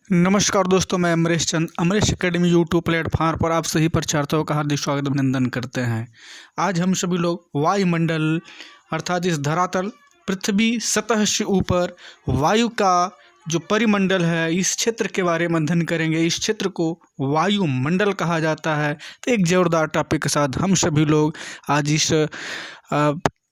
नमस्कार दोस्तों, मैं अमरीश चंद अमरीश एकेडमी यूट्यूब प्लेटफॉर्म पर आप सभी प्रचारकों का हार्दिक स्वागत अभिनंदन करते हैं। आज हम सभी लोग वायुमंडल अर्थात इस धरातल पृथ्वी सतह से ऊपर वायु का जो परिमंडल है इस क्षेत्र के बारे में अध्ययन करेंगे। इस क्षेत्र को वायुमंडल कहा जाता है। तो एक जोरदार टॉपिक के साथ हम सभी लोग आज इस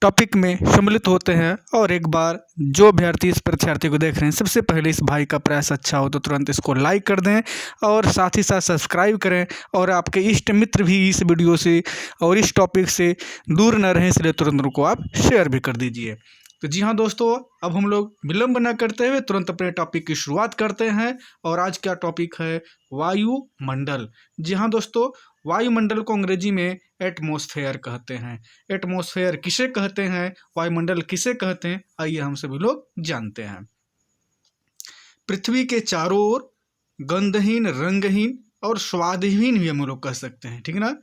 टॉपिक में सम्मिलित होते हैं। और एक बार जो अभ्यर्थी इस परीक्षार्थी को देख रहे हैं, सबसे पहले इस भाई का प्रयास अच्छा हो तो तुरंत इसको लाइक कर दें और साथ ही साथ सब्सक्राइब करें। और आपके इष्ट मित्र भी इस वीडियो से और इस टॉपिक से दूर न रहें, इसलिए तुरंत उनको आप शेयर भी कर दीजिए। तो जी हाँ दोस्तों, अब हम लोग विलंब न करते हुए तुरंत अपने टॉपिक की शुरुआत करते हैं। और आज का टॉपिक है वायुमंडल। जी हाँ दोस्तों, वायुमंडल को अंग्रेजी में एटमॉस्फेयर कहते हैं। एटमॉस्फेयर किसे कहते हैं, वायुमंडल किसे कहते हैं, आइए हम सभी लोग जानते हैं। पृथ्वी के चारों ओर गंधहीन, रंगहीन और स्वादहीन भी हम लोग कह सकते हैं, ठीक है ना।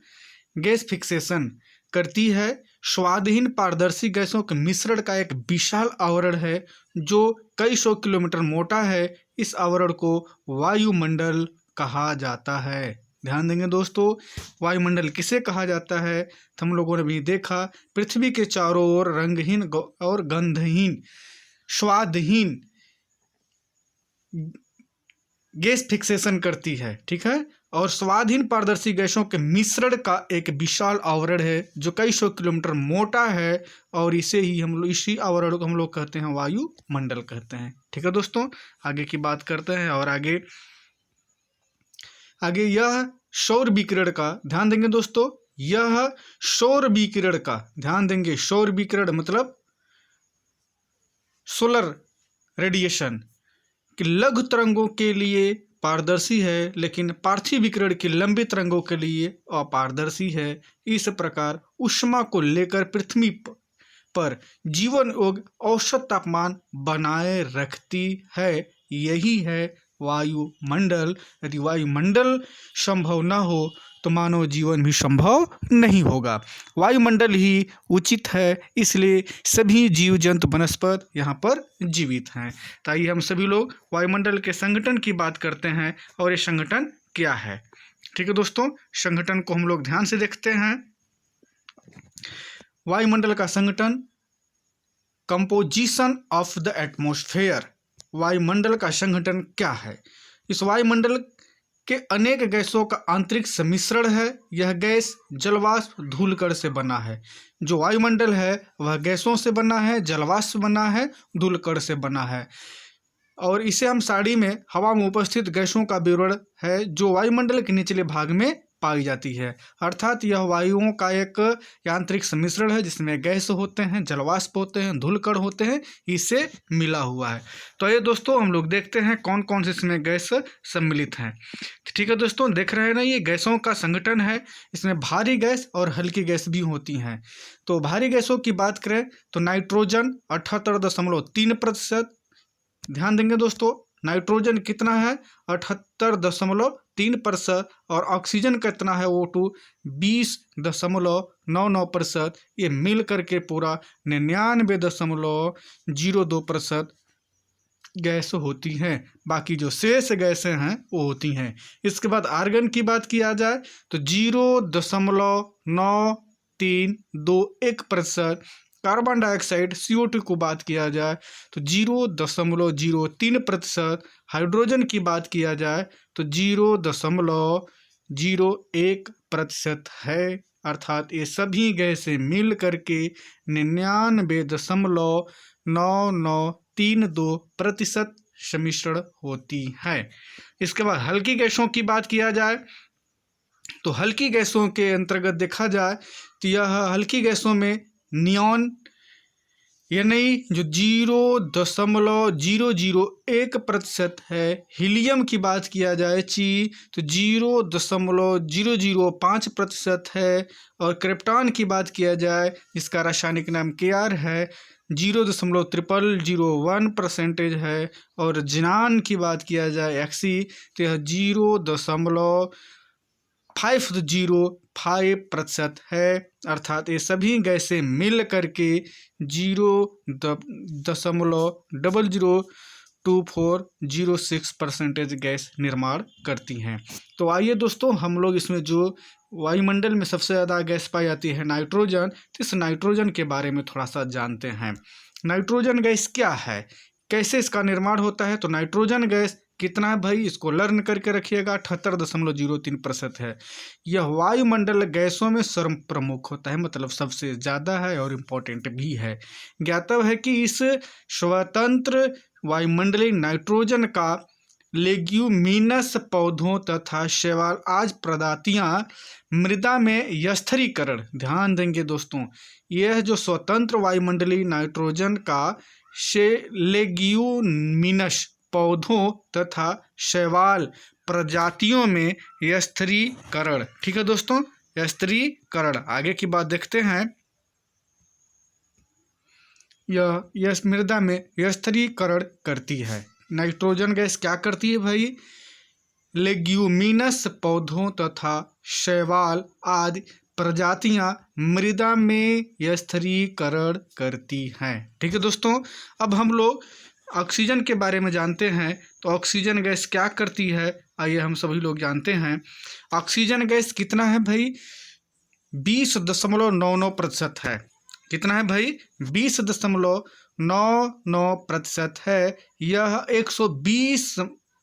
गैस फिक्सेशन करती है। स्वादहीन पारदर्शी गैसों के मिश्रण का एक विशाल आवरण है जो कई सौ किलोमीटर मोटा है। इस आवरण को वायुमंडल कहा जाता है। ध्यान देंगे दोस्तों, वायुमंडल किसे कहा जाता है। तो हम लोगों ने भी देखा, पृथ्वी के चारों ओर रंगहीन और गंधहीन, स्वादहीन गैस फिक्सेशन करती है, ठीक है। और स्वादहीन पारदर्शी गैसों के मिश्रण का एक विशाल आवरण है जो कई सौ किलोमीटर मोटा है। और इसी आवरण को हम लोग कहते हैं वायुमंडल कहते हैं, ठीक है दोस्तों। आगे की बात करते हैं। और आगे यह सौर विकिरण का ध्यान देंगे दोस्तों। यह सौर विकिरण का ध्यान देंगे। सौर विकिरण मतलब सोलर रेडिएशन कि लघु तरंगों के लिए पारदर्शी है, लेकिन पार्थिव विकिरण की लंबी तरंगों के लिए अपारदर्शी है। इस प्रकार ऊष्मा को लेकर पृथ्वी पर जीवन और औसत तापमान बनाए रखती है। यही है वायुमंडल। यदि वायुमंडल संभव न हो तो मानव जीवन भी संभव नहीं होगा। वायुमंडल ही उचित है, इसलिए सभी जीव जंतु वनस्पति यहाँ पर जीवित हैं। तो आइए हम सभी लोग वायुमंडल के संगठन की बात करते हैं और ये संगठन क्या है, ठीक है दोस्तों। संगठन को हम लोग ध्यान से देखते हैं। वायुमंडल का संगठन, कंपोजिशन ऑफ द एटमॉस्फेयर। वायुमंडल का संगठन क्या है। इस वायुमंडल के अनेक गैसों का आंतरिक सम्मिश्रण है। यह गैस जलवाष्प धूलकण से बना है। जो वायुमंडल है वह गैसों से बना है, जलवाष्प बना है, धूलकण से बना है। और इसे हम सारणी में हवा में उपस्थित गैसों का विवरण है जो वायुमंडल के निचले भाग में पाई जाती है। अर्थात यह वायुओं का एक यांत्रिक सम्मिश्रण है जिसमें गैस होते हैं, जलवाष्प होते हैं, धूलकण होते हैं, इससे मिला हुआ है। तो ये दोस्तों हम लोग देखते हैं कौन कौन से इसमें गैस सम्मिलित हैं। ठीक है दोस्तों, देख रहे हैं ना, ये गैसों का संगठन है। इसमें भारी गैस और हल्की गैस भी होती हैं। तो भारी गैसों की बात करें तो नाइट्रोजन 78.3%। ध्यान देंगे दोस्तों, नाइट्रोजन कितना है 78.3%। और ऑक्सीजन कितना है O2 20.99%। ये मिल करके पूरा 99.02% गैस होती हैं। बाकी जो शेष गैसें हैं वो होती हैं। इसके बाद आर्गन की बात किया जाए तो 0.9321%। कार्बन डाइऑक्साइड CO2 को बात किया जाए तो 0.03%। हाइड्रोजन की बात किया जाए तो 0.01% है। अर्थात ये सभी गैसें मिल करके 99.9932% सम्मिश्रण होती है। इसके बाद हल्की गैसों की बात किया जाए तो हल्की गैसों के अंतर्गत देखा जाए तो यह हल्की गैसों में नियॉन यानी जो 0.001% है। हीलियम की बात किया जाए तो 0.005% है। और क्रिप्टॉन की बात किया जाए जिसका रासायनिक नाम Kr है 0.0001% है। और जिनान की बात किया जाए Xe तो यह 0.505% है। अर्थात ये सभी गैसें मिल करके 0.000 2406% गैस निर्माण करती हैं। तो आइए दोस्तों, हम लोग इसमें जो वायुमंडल में सबसे ज़्यादा गैस पाई जाती है नाइट्रोजन, तो इस नाइट्रोजन के बारे में थोड़ा सा जानते हैं। नाइट्रोजन गैस क्या है, कैसे इसका निर्माण होता है। तो नाइट्रोजन गैस कितना है भाई, इसको लर्न करके रखिएगा, 78.03% है। यह वायुमंडल गैसों में सर्वप्रमुख होता है, मतलब सबसे ज़्यादा है और इम्पोर्टेंट भी है। ज्ञातव्य है कि इस स्वतंत्र वायुमंडलीय नाइट्रोजन का लेग्यूमिनस पौधों तथा शैवाल आज प्रजातियां मृदा में स्थिरीकरण, ध्यान देंगे दोस्तों, यह जो स्वतंत्र वायुमंडलीय नाइट्रोजन का लेग्यूमिनस पौधों तथा शैवाल प्रजातियों में स्थिरीकरण, ठीक है दोस्तों, स्थिरीकरण। आगे की बात देखते हैं। यह मृदा में स्थिरीकरण करती है। नाइट्रोजन गैस क्या करती है भाई, लेग्यूमिनस पौधों तथा शैवाल आदि प्रजातियां मृदा में स्थिरीकरण करती हैं। ठीक है दोस्तों, अब हम लोग ऑक्सीजन के बारे में जानते हैं। तो ऑक्सीजन गैस क्या करती है, आइए हम सभी लोग जानते हैं। ऑक्सीजन गैस कितना है भाई, 20.99% है। कितना है भाई, 20.99% है। यह 120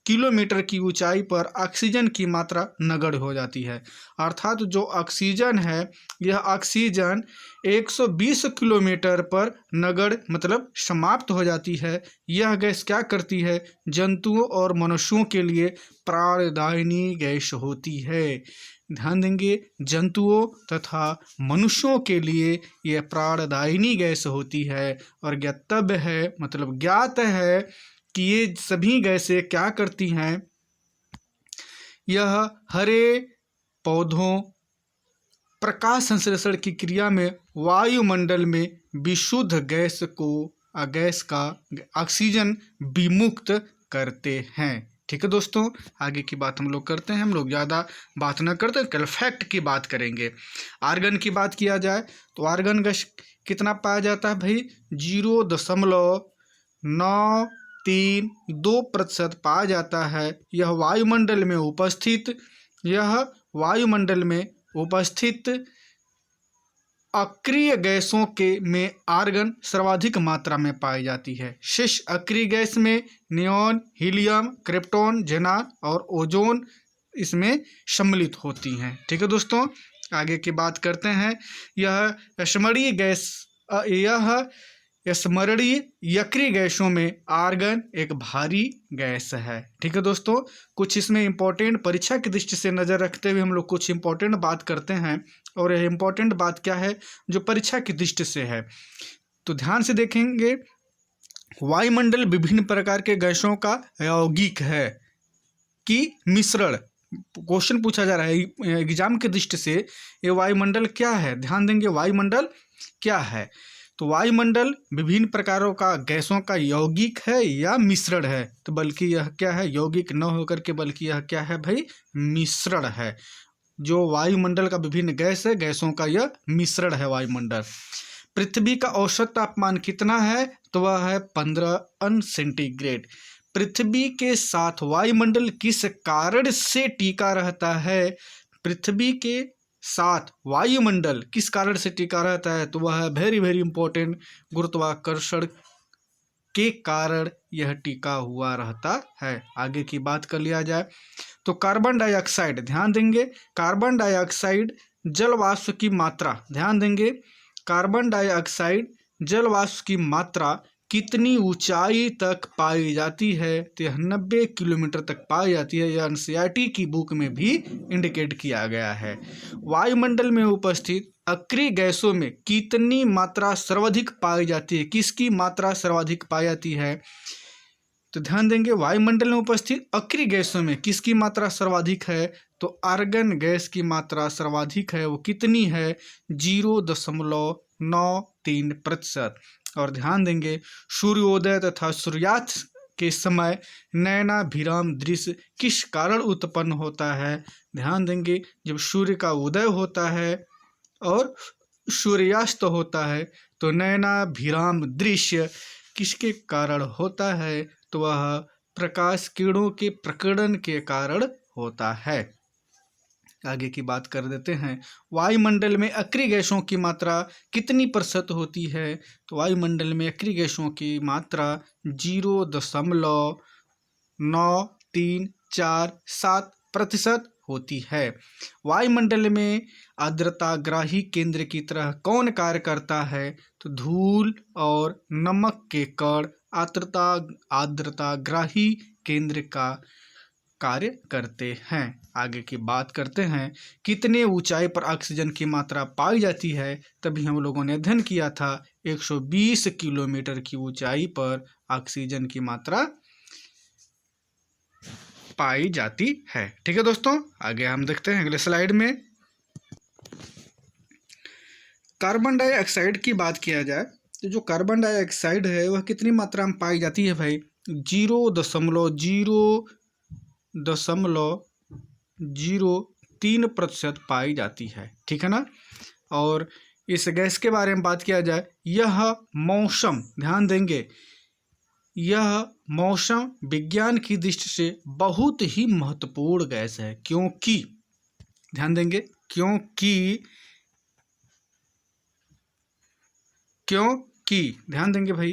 किलोमीटर की ऊंचाई पर ऑक्सीजन की मात्रा नगण्य हो जाती है। अर्थात जो ऑक्सीजन है, यह ऑक्सीजन 120 किलोमीटर पर नगण्य मतलब समाप्त हो जाती है। यह गैस क्या करती है, जंतुओं और मनुष्यों के लिए प्राणदायिनी गैस होती है। ध्यान देंगे, जंतुओं तथा मनुष्यों के लिए यह प्राणदायिनी गैस होती है। और ज्ञातव्य है, मतलब ज्ञात है कि ये सभी गैसें क्या करती हैं, यह हरे पौधों प्रकाश संश्लेषण की क्रिया में वायुमंडल में विशुद्ध गैस का ऑक्सीजन विमुक्त करते हैं। ठीक है दोस्तों, आगे की बात हम लोग करते हैं। हम लोग ज़्यादा बात न करते, कल फैक्ट की बात करेंगे। आर्गन की बात किया जाए तो आर्गन गैस कितना पाया जाता है भाई, 0.932% पाया जाता है। यह वायुमंडल में उपस्थित अक्रिय गैसों में आर्गन सर्वाधिक मात्रा में पाई जाती है। शेष अक्रिय गैस में नियॉन, हीलियम, क्रिप्टॉन, ज़ेनॉन और ओजोन इसमें सम्मिलित होती हैं। ठीक है दोस्तों, आगे की बात करते हैं। यह स्मरणीय यक्रिय गैसों में आर्गन एक भारी गैस है। ठीक है दोस्तों, कुछ इसमें इंपॉर्टेंट परीक्षा की दृष्टि से नज़र रखते हुए हम लोग कुछ इंपॉर्टेंट बात करते हैं। और यह इंपॉर्टेंट बात क्या है जो परीक्षा की दृष्टि से है, तो ध्यान से देखेंगे। वायुमंडल विभिन्न प्रकार के गैसों का यौगिक है कि मिश्रण, क्वेश्चन पूछा जा रहा है एग्जाम की दृष्टि से, ये वायुमंडल क्या है। ध्यान देंगे, वायुमंडल क्या है, तो वायुमंडल विभिन्न प्रकारों का गैसों का यौगिक है या मिश्रण है। तो बल्कि यह क्या है, यौगिक न होकर के बल्कि यह क्या है भाई, मिश्रण है। जो वायुमंडल का विभिन्न गैस है, गैसों का यह मिश्रण है वायुमंडल। पृथ्वी का औसत तापमान कितना है, तो वह है 15 सेंटीग्रेड। पृथ्वी के साथ वायुमंडल किस कारण से टिका रहता है, पृथ्वी के साथ वायुमंडल किस कारण से टिका रहता है, तो वह वेरी वेरी इंपॉर्टेंट, गुरुत्वाकर्षण के कारण यह टिका हुआ रहता है। आगे की बात कर लिया जाए तो कार्बन डाइऑक्साइड, ध्यान देंगे, कार्बन डाइऑक्साइड जल वाष्प की मात्रा, ध्यान देंगे, कार्बन डाइऑक्साइड जल वाष्प की मात्रा कितनी ऊंचाई तक पाई जाती है, तो यह 90 किलोमीटर तक पाई जाती है। यह एनसीईआरटी की बुक में भी इंडिकेट किया गया है। वायुमंडल में उपस्थित अक्रिय गैसों में कितनी मात्रा सर्वाधिक पाई जाती है, किसकी मात्रा सर्वाधिक पाई जाती है, तो ध्यान देंगे, वायुमंडल में उपस्थित अक्रिय गैसों में किसकी मात्रा सर्वाधिक है, तो आर्गन गैस की मात्रा सर्वाधिक है। वो कितनी है, 0.93%। और ध्यान देंगे, सूर्योदय तथा सूर्यास्त के समय नयनाभिराम दृश्य किस कारण उत्पन्न होता है। ध्यान देंगे, जब सूर्य का उदय होता है और सूर्यास्त होता है तो नयनाभिराम दृश्य किसके कारण होता है, तो वह प्रकाश किरणों के प्रकीर्णन के कारण होता है। आगे की बात कर देते हैं, वायुमंडल में अक्रिय गैसों की मात्रा कितनी प्रतिशत होती है? तो वायुमंडल में अक्रिय गैसों की मात्रा 0.9347% होती है। वायुमंडल में आर्द्रताग्राही केंद्र की तरह कौन कार्य करता है? तो धूल और नमक के कण आर्द्रताग्राही केंद्र का कार्य करते हैं। आगे की बात करते हैं, कितने ऊंचाई पर ऑक्सीजन की मात्रा पाई जाती है? तभी हम लोगों ने अध्ययन किया था 120 किलोमीटर की ऊंचाई पर ऑक्सीजन की मात्रा पाई जाती है। ठीक है दोस्तों, आगे हम देखते हैं अगले स्लाइड में। कार्बन डाइऑक्साइड की बात किया जाए तो जो कार्बन डाइऑक्साइड है वह कितनी मात्रा में पाई जाती है भाई? 0.003% पाई जाती है। ठीक है ना। और इस गैस के बारे में बात किया जाए, यह मौसम, ध्यान देंगे, यह मौसम विज्ञान की दृष्टि से बहुत ही महत्वपूर्ण गैस है, क्योंकि ध्यान देंगे, क्योंकि ध्यान देंगे भाई,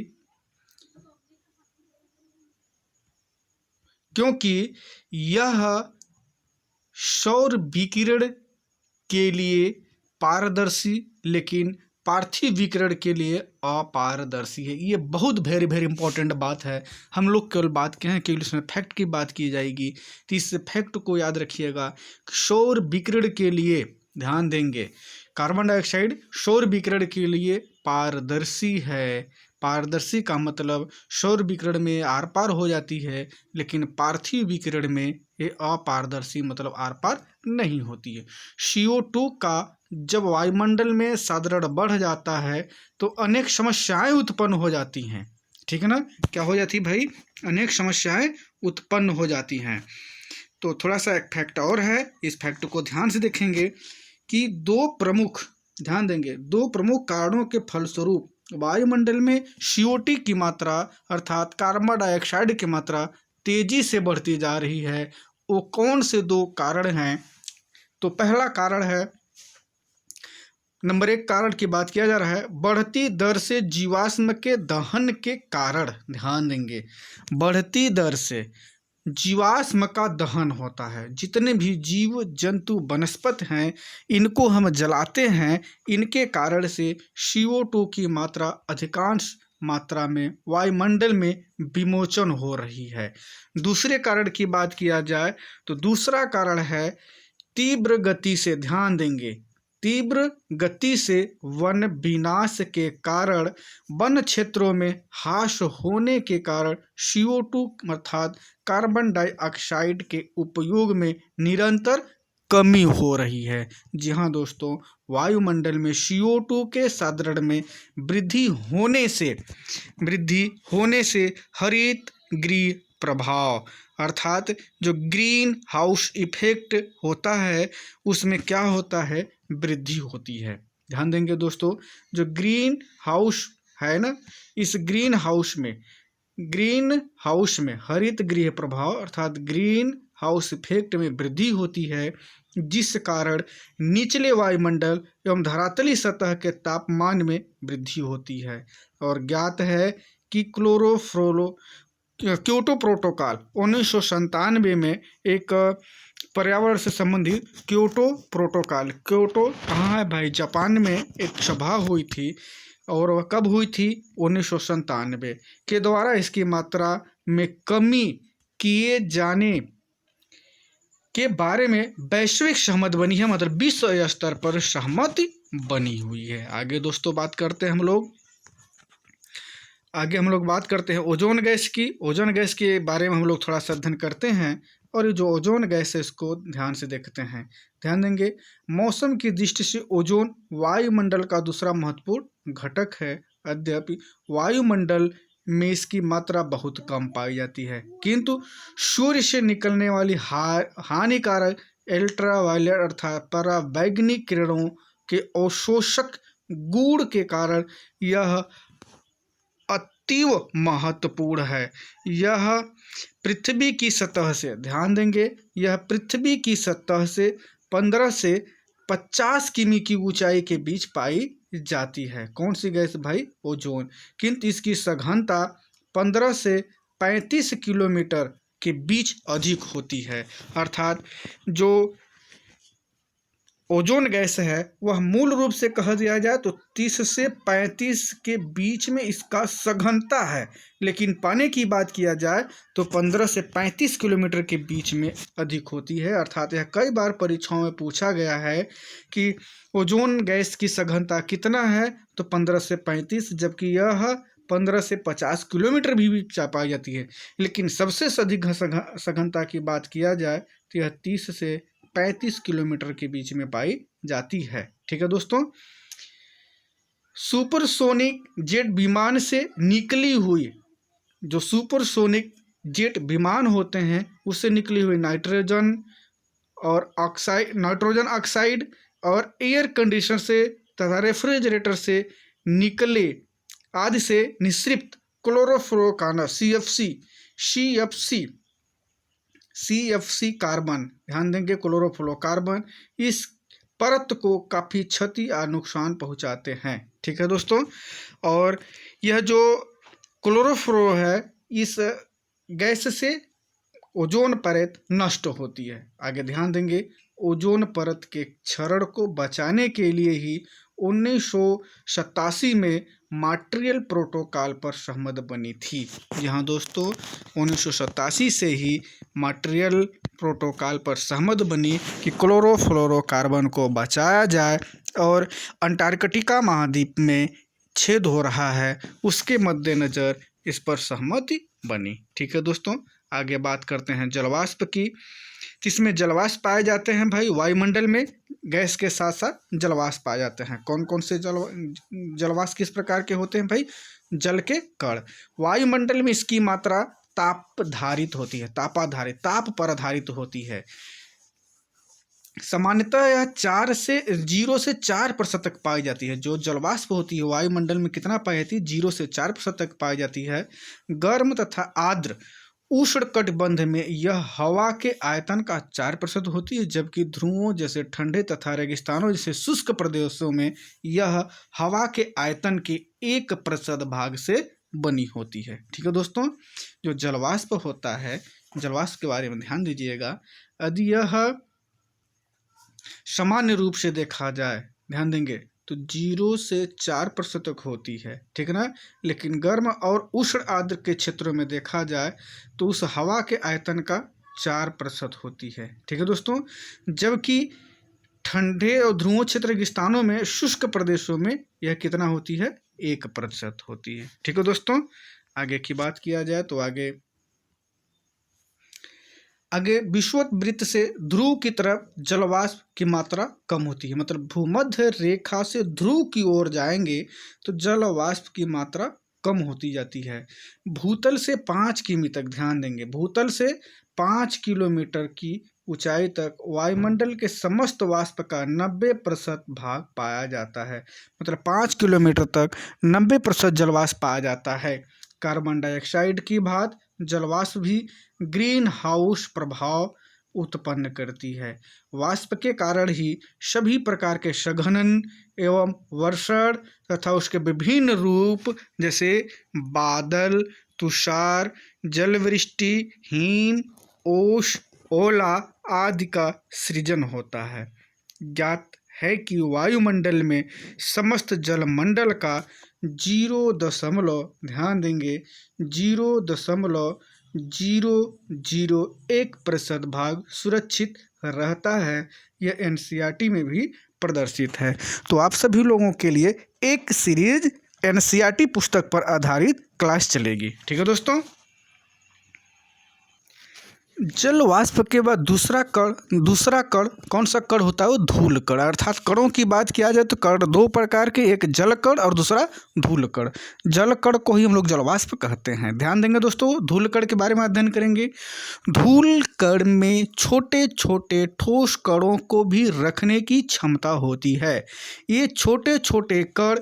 क्योंकि यह सौर विकिरण के लिए पारदर्शी लेकिन पार्थिव विकिरण के लिए अपारदर्शी है। ये बहुत वेरी इंपॉर्टेंट बात है। हम लोग केवल बात कहें, केवल इसमें फैक्ट की बात की जाएगी, तो इस फैक्ट को याद रखिएगा। सौर विकिरण के लिए, ध्यान देंगे, कार्बन डाइऑक्साइड सौर विकिरण के लिए पारदर्शी है। पारदर्शी का मतलब सौर विकिरण में आर पार हो जाती है, लेकिन पार्थिव विकिरण में ये अपारदर्शी मतलब आर पार नहीं होती है। CO2 का जब वायुमंडल में साधारण बढ़ जाता है तो अनेक समस्याएं उत्पन्न हो जाती हैं। ठीक है ना। क्या हो जाती भाई? अनेक समस्याएं उत्पन्न हो जाती हैं। तो थोड़ा सा एक फैक्ट और है, इस फैक्ट को ध्यान से देखेंगे कि ध्यान देंगे, दो प्रमुख कारणों के फलस्वरूप वायुमंडल में CO2 की मात्रा अर्थात कार्बन डाइऑक्साइड की मात्रा तेजी से बढ़ती जा रही है। वो कौन से दो कारण हैं? तो पहला कारण है, नंबर 1 कारण की बात किया जा रहा है, बढ़ती दर से जीवाश्म के दहन के कारण। ध्यान देंगे, बढ़ती दर से जीवाश्म का दहन होता है। जितने भी जीव जंतु वनस्पत हैं, इनको हम जलाते हैं, इनके कारण से CO2 की मात्रा अधिकांश मात्रा में वायुमंडल में विमोचन हो रही है। दूसरे कारण की बात किया जाए तो दूसरा कारण है तीव्र गति से, ध्यान देंगे, तीव्र गति से वन विनाश के कारण वन क्षेत्रों में ह्रास होने के कारण CO2 अर्थात कार्बन डाइऑक्साइड के उपयोग में निरंतर कमी हो रही है। जी हाँ दोस्तों, वायुमंडल में CO2 के साधारण में वृद्धि होने से हरित गृह प्रभाव अर्थात जो ग्रीन हाउस इफेक्ट होता है, उसमें क्या होता है? वृद्धि होती है। ध्यान देंगे दोस्तों, जो ग्रीन हाउस है ना, इस ग्रीन हाउस में हरित गृह प्रभाव अर्थात ग्रीन हाउस इफेक्ट में वृद्धि होती है, जिस कारण निचले वायुमंडल एवं धरातली सतह के तापमान में वृद्धि होती है। और ज्ञात है कि क्योटो प्रोटोकॉल 1997 में एक पर्यावरण से संबंधित क्योटो कहाँ है भाई? जापान में एक सभा हुई थी, और वह कब हुई थी? 1997 के द्वारा इसकी मात्रा में कमी किए जाने के बारे में वैश्विक सहमति बनी है, मतलब विश्व स्तर पर सहमति बनी हुई है। आगे दोस्तों बात करते हैं हम लोग बात करते हैं ओजोन गैस की। ओजोन गैस के बारे में हम लोग थोड़ा सा अध्ययन करते हैं, और ये जो ओजोन गैस है इसको ध्यान से देखते हैं। ध्यान देंगे, मौसम की दृष्टि से ओजोन वायुमंडल का दूसरा महत्वपूर्ण घटक है। यद्यपि वायुमंडल में इसकी मात्रा बहुत कम पाई जाती है, किंतु सूर्य से निकलने वाली हानिकारक अल्ट्रावायलेट अर्थात पराबैंगनी किरणों के अवशोषक गुण के कारण यह तीव्र महत्वपूर्ण है। यह पृथ्वी की सतह से, ध्यान देंगे, यह पृथ्वी की सतह से 15 से 50 किमी की ऊंचाई के बीच पाई जाती है। कौन सी गैस भाई? ओजोन। किंतु इसकी सघनता 15 से 35 किलोमीटर के बीच अधिक होती है। अर्थात जो ओजोन गैस है वह मूल रूप से कहा दिया जाए तो 30 से 35 के बीच में इसका सघनता है, लेकिन पाने की बात किया जाए तो 15 से 35 किलोमीटर के बीच में अधिक होती है। अर्थात यह कई बार परीक्षाओं में पूछा गया है कि ओजोन गैस की सघनता कितना है, तो 15 से 35, जबकि यह 15 से 50 किलोमीटर भी पाई जाती है। लेकिन सबसे अधिक सघनता की बात किया जाए तो यह 30 से 35 किलोमीटर के बीच में पाई जाती है। ठीक है दोस्तों, सुपरसोनिक जेट विमान से निकली हुई, जो सुपरसोनिक जेट विमान होते हैं उससे निकली हुई नाइट्रोजन ऑक्साइड और एयर कंडीशनर से तथा रेफ्रिजरेटर से निकले आदि से निःसृत क्लोरोफ्लोरोकार्बन CFC कार्बन, ध्यान देंगे, क्लोरोफ्लोरोकार्बन इस परत को काफ़ी क्षति या नुकसान पहुंचाते हैं। ठीक है दोस्तों, और यह जो क्लोरोफ्लोरो है इस गैस से ओजोन परत नष्ट होती है। आगे ध्यान देंगे, ओजोन परत के क्षरण को बचाने के लिए ही 1987 में मॉन्ट्रियल प्रोटोकॉल पर सहमति बनी थी। जी हाँ दोस्तों, 1987 से ही मॉन्ट्रियल प्रोटोकॉल पर सहमति बनी कि क्लोरोफ्लोरोकार्बन को बचाया जाए, और अंटार्कटिका महाद्वीप में छेद हो रहा है उसके मद्देनज़र इस पर सहमति बनी। ठीक है दोस्तों, आगे बात करते हैं जलवाष्प की। जिसमें जलवाष्प पाए जाते हैं भाई वायुमंडल में, गैस के साथ साथ जलवाष्प पाए जाते हैं। कौन कौन से जलवाष्प किस प्रकार के होते हैं भाई? जल के कण। वायुमंडल में इसकी मात्रा ताप पर आधारित होती है। सामान्यतः यह 0 से 4% तक पाई जाती है। जो जलवाष्प होती है वायुमंडल में कितना पाई जाती है? 0 से 4% तक पाई जाती है। गर्म तथा आर्द्र उष्णकटिबंध में यह हवा के आयतन का 4% होती है, जबकि ध्रुवों जैसे ठंडे तथा रेगिस्तानों जैसे शुष्क प्रदेशों में यह हवा के आयतन के 1% भाग से बनी होती है। ठीक है दोस्तों, जो जलवाष्प होता है, जलवाष्प के बारे में ध्यान दीजिएगा। यदि यह सामान्य रूप से देखा जाए, ध्यान देंगे, तो 0 से 4% तक होती है। ठीक है ना, लेकिन गर्म और उष्ण आर्द्र के क्षेत्रों में देखा जाए तो उस हवा के आयतन का 4% होती है। ठीक है दोस्तों, जबकि ठंडे और ध्रुव क्षेत्र रेगिस्तानों में, शुष्क प्रदेशों में यह कितना होती है? 1% होती है। ठीक है दोस्तों, आगे की बात किया जाए तो आगे विषुवत वृत्त से ध्रुव की तरफ जलवाष्प की मात्रा कम होती है। मतलब भूमध्य रेखा से ध्रुव की ओर जाएंगे तो जलवाष्प की मात्रा कम होती जाती है। भूतल से 5 किमी तक, ध्यान देंगे, भूतल से 5 किलोमीटर की ऊंचाई तक वायुमंडल के समस्त वाष्प का 90% भाग पाया जाता है। मतलब 5 किलोमीटर तक 90% जलवाष्प पाया जाता है। कार्बन डाइऑक्साइड की भांति जलवाष्प भी ग्रीन हाउस प्रभाव उत्पन्न करती है। वाष्प के कारण ही सभी प्रकार के संघनन एवं वर्षण तथा उसके विभिन्न रूप जैसे बादल, तुषार, जलवृष्टि, हिम, ओस, ओला आदि का सृजन होता है। ज्ञात है कि वायुमंडल में समस्त जलमंडल का ध्यान देंगे 0.001% भाग सुरक्षित रहता है। यह NCERT में भी प्रदर्शित है। तो आप सभी लोगों के लिए एक सीरीज NCERT पुस्तक पर आधारित क्लास चलेगी। ठीक है दोस्तों, जल वाष्प के बाद दूसरा कण कौन सा कण होता है? वो धूल कण। अर्थात कणों की बात किया जाए तो कण दो प्रकार के, एक जल कण और दूसरा धूल कण। जल कण को ही हम लोग जलवाष्प कहते हैं। ध्यान देंगे दोस्तों, धूल कण के बारे में अध्ययन करेंगे। धूल कण में छोटे छोटे ठोस कणों को भी रखने की क्षमता होती है। ये छोटे छोटे कण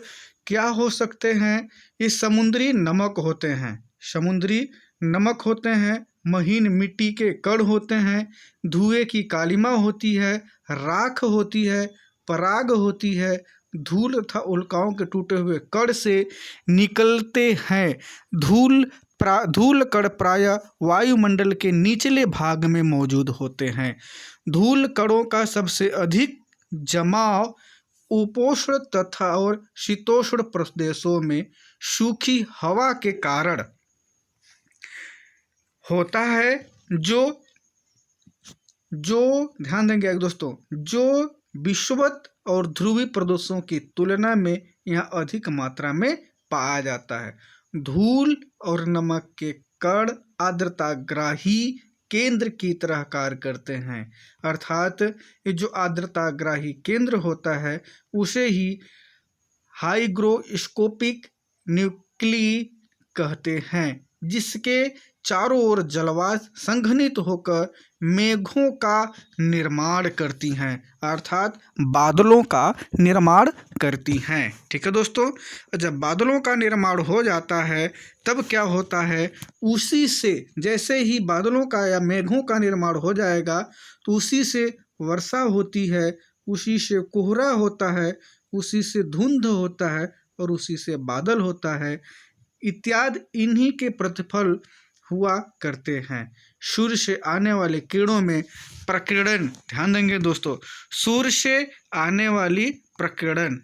क्या हो सकते हैं? ये समुद्री नमक होते हैं, समुद्री नमक होते हैं, महीन मिट्टी के कण होते हैं, धुएं की कालिमा होती है, राख होती है, पराग होती है, धूल तथा उल्काओं के टूटे हुए कण से निकलते हैं। धूल कण प्रायः वायुमंडल के निचले भाग में मौजूद होते हैं। धूल कणों का सबसे अधिक जमाव उपोष्ण तथा और शीतोष्ण प्रदेशों में सूखी हवा के कारण होता है, जो ध्यान देंगे दोस्तों, जो विषुवत और ध्रुवीय प्रदेशों की तुलना में यहाँ अधिक मात्रा में पाया जाता है। धूल और नमक के कण आर्द्रताग्राही केंद्र की तरह कार्य करते हैं, अर्थात ये जो आर्द्रताग्राही केंद्र होता है उसे ही हाइग्रोस्कोपिक न्यूक्ली कहते हैं, जिसके चारों ओर जलवाष्प संघनित होकर मेघों का निर्माण करती हैं, अर्थात बादलों का निर्माण करती हैं। ठीक है दोस्तों, जब बादलों का निर्माण हो जाता है तब क्या होता है, उसी से जैसे ही बादलों का या मेघों का निर्माण हो जाएगा तो उसी से वर्षा होती है, उसी से कोहरा होता है, उसी से धुंध होता है और उसी से बादल होता है इत्यादि। इन्हीं के प्रतिफल हुआ करते हैं। सूर्य से आने वाले किरणों में प्रकीर्णन, ध्यान देंगे दोस्तों, सूर्य से आने वाली प्रकीर्णन,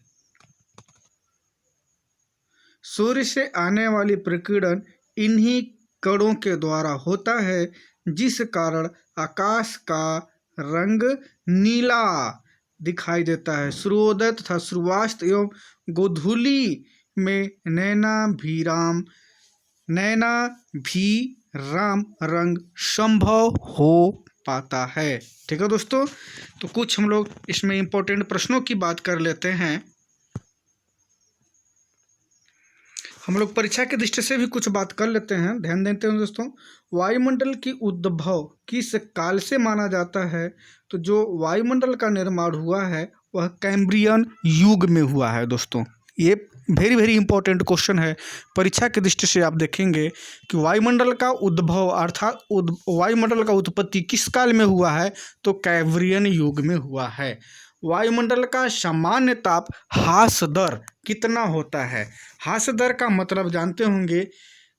सूर्य से आने वाली प्रकीर्णन इन्हीं कणों के द्वारा होता है, जिस कारण आकाश का रंग नीला दिखाई देता है। सूर्योदय तथा सूर्यास्त एवं गोधूली में नैना भी राम रंग संभव हो पाता है। ठीक है दोस्तों, तो कुछ हम लोग इसमें इम्पोर्टेंट प्रश्नों की बात कर लेते हैं। हम लोग परीक्षा की दृष्टि से भी कुछ बात कर लेते हैं, ध्यान देते हैं दोस्तों। वायुमंडल की उद्भव किस काल से माना जाता है? तो जो वायुमंडल का निर्माण हुआ है वह कैम्ब्रियन युग में हुआ है दोस्तों। ये वेरी वेरी इंपॉर्टेंट क्वेश्चन है, परीक्षा की दृष्टि से आप देखेंगे कि वायुमंडल का उद्भव अर्थात वायुमंडल का उत्पत्ति किस काल में हुआ है? तो कैम्ब्रियन युग में हुआ है। वायुमंडल का सामान्य ताप ह्रास दर कितना होता है? ह्रास दर का मतलब जानते होंगे,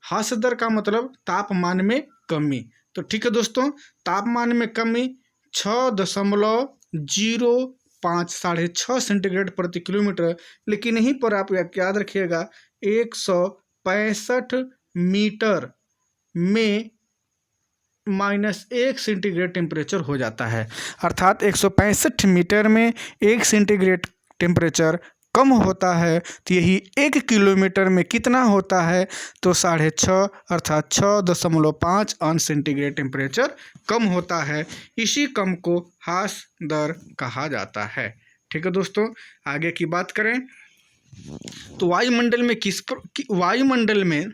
ह्रास दर का मतलब तापमान में कमी। तो ठीक है दोस्तों, तापमान में कमी 6.05 6.5 सेंटीग्रेड प्रति किलोमीटर, लेकिन यहीं पर आप याद रखिएगा 165 मीटर में -1 सेंटीग्रेड टेम्परेचर हो जाता है, अर्थात 165 मीटर में 1 सेंटीग्रेड टेम्परेचर कम होता है। तो यही 1 किलोमीटर में कितना होता है? तो 6.5 अर्थात 6.5 अंश सेंटीग्रेड टेम्परेचर कम होता है। इसी कम को ह्रास दर कहा जाता है। ठीक है दोस्तों, आगे की बात करें तो वायुमंडल में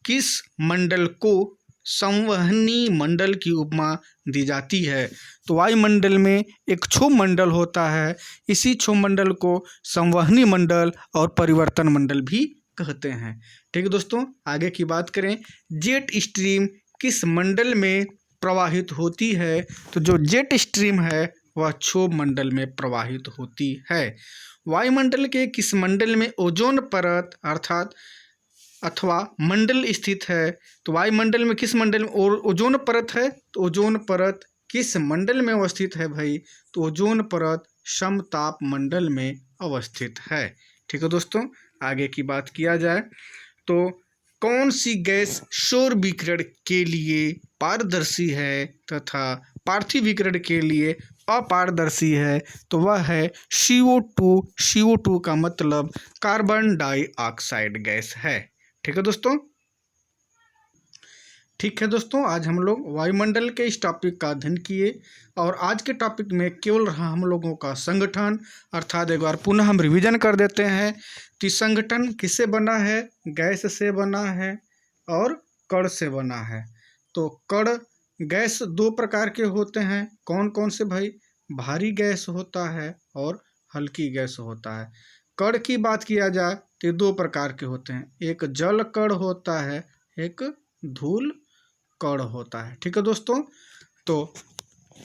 किस मंडल को संवहनी मंडल की उपमा दी जाती है? तो वायुमंडल में एक क्षोभ मंडल होता है, इसी क्षोभ मंडल को संवहनी मंडल और परिवर्तन मंडल भी कहते हैं। ठीक है दोस्तों, आगे की बात करें, जेट स्ट्रीम किस मंडल में प्रवाहित होती है? तो जो जेट स्ट्रीम है वह क्षोभ मंडल में प्रवाहित होती है। वायुमंडल के किस मंडल में ओजोन परत अथवा मंडल स्थित है? तो वायुमंडल में किस मंडल में ओजोन परत है? तो ओजोन परत किस मंडल में अवस्थित है भाई? तो ओजोन परत समताप मंडल में अवस्थित है। ठीक है दोस्तों, आगे की बात किया जाए तो कौन सी गैस सौर विकिरण के लिए पारदर्शी है तथा पार्थिव विकिरण के लिए अपारदर्शी है? तो वह है CO2। CO2 का मतलब कार्बन डाइऑक्साइड गैस है। ठीक है दोस्तों, आज हम लोग वायुमंडल के इस टॉपिक का अध्ययन किए और आज के टॉपिक में केवल रहा हम लोगों का संगठन, अर्थात एक बार पुनः हम रिवीजन कर देते हैं कि संगठन किससे बना है? गैस से बना है और कण से बना है। तो कण गैस 2 प्रकार के होते हैं, कौन कौन से भाई? भारी गैस होता है और हल्की गैस होता है। कण की बात किया जाए तो ये दो प्रकार के होते हैं, एक जल कण होता है, एक धूल कण होता है। ठीक है दोस्तों, तो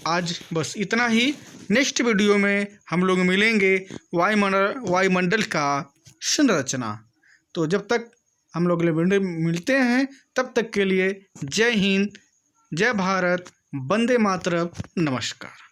आज बस इतना ही। नेक्स्ट वीडियो में हम लोग मिलेंगे वायुमंडल का संरचना। तो जब तक हम लोग मिलते हैं तब तक के लिए जय हिंद, जय भारत, वंदे मातरम, नमस्कार।